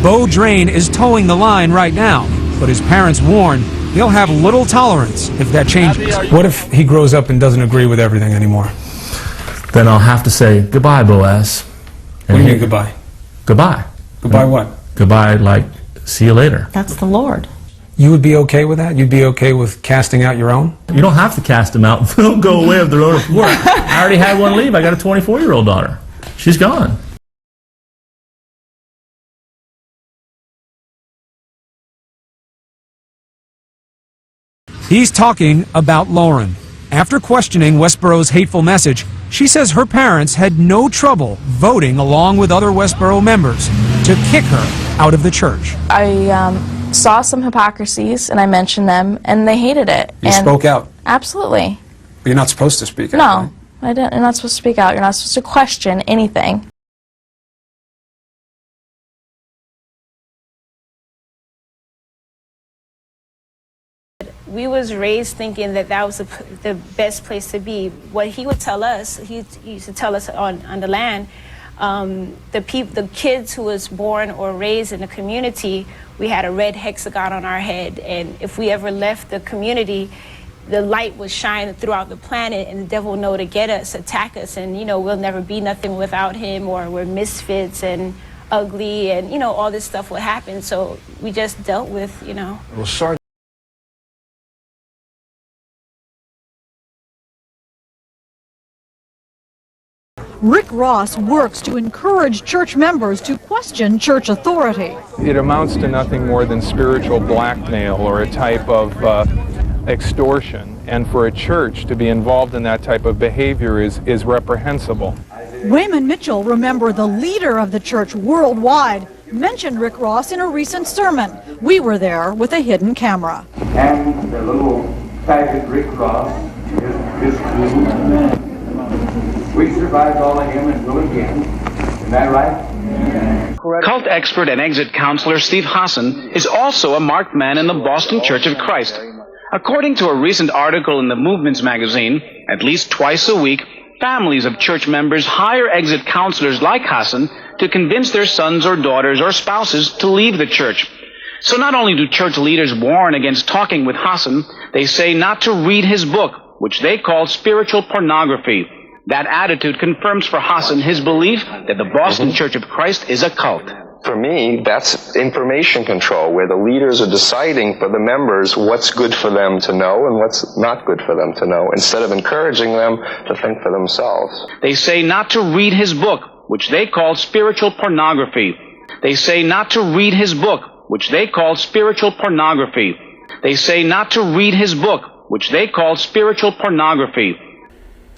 Bo Drain is towing the line right now, but his parents warn he'll have little tolerance if that changes. What if he grows up and doesn't agree with everything anymore? Then I'll have to say, goodbye, Boaz. What do you mean, goodbye? Goodbye. Goodbye what? Goodbye, like, see you later. That's the Lord. You would be okay with that? You'd be okay with casting out your own? You don't have to cast them out. They'll go away of their own accord. I already had one leave. I got a 24-year-old daughter. She's gone. He's talking about Lauren. After questioning Westboro's hateful message, she says her parents had no trouble voting along with other Westboro members to kick her out of the church. I saw some hypocrisies and I mentioned them and they hated it. You spoke out? Absolutely. But you're not supposed to speak out. No, right? You're not supposed to speak out. You're not supposed to question anything. We was raised thinking that that was the best place to be. What he would tell us, he used to tell us on the land, the kids who was born or raised in the community, we had a red hexagon on our head, and if we ever left the community, the light would shine throughout the planet, and the devil would know to get us, attack us, and we'll never be nothing without him, or we're misfits and ugly, and all this stuff would happen. So we just dealt with, Well, sorry. Rick Ross works to encourage church members to question church authority. It amounts to nothing more than spiritual blackmail or a type of extortion, and for a church to be involved in that type of behavior is reprehensible. Wayman Mitchell, remember the leader of the church worldwide, mentioned Rick Ross in a recent sermon. We were there with a hidden camera. And the little faggot Rick Ross is cool. We survived all of him and will again. Isn't that right? Cult expert and exit counselor Steve Hassan is also a marked man in the Boston Church of Christ. According to a recent article in the Movements magazine, at least twice a week, families of church members hire exit counselors like Hassan to convince their sons or daughters or spouses to leave the church. So not only do church leaders warn against talking with Hassan, they say not to read his book, which they call spiritual pornography. That attitude confirms for Hassan his belief that the Boston Church of Christ is a cult. For me, that's information control, where the leaders are deciding for the members what's good for them to know and what's not good for them to know, instead of encouraging them to think for themselves. They say not to read his book, which they call spiritual pornography. They say not to read his book, which they call spiritual pornography. They say not to read his book, which they call spiritual pornography.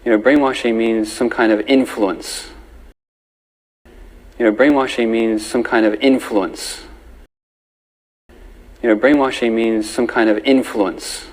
Brainwashing means some kind of influence. Brainwashing means some kind of influence. Brainwashing means some kind of influence.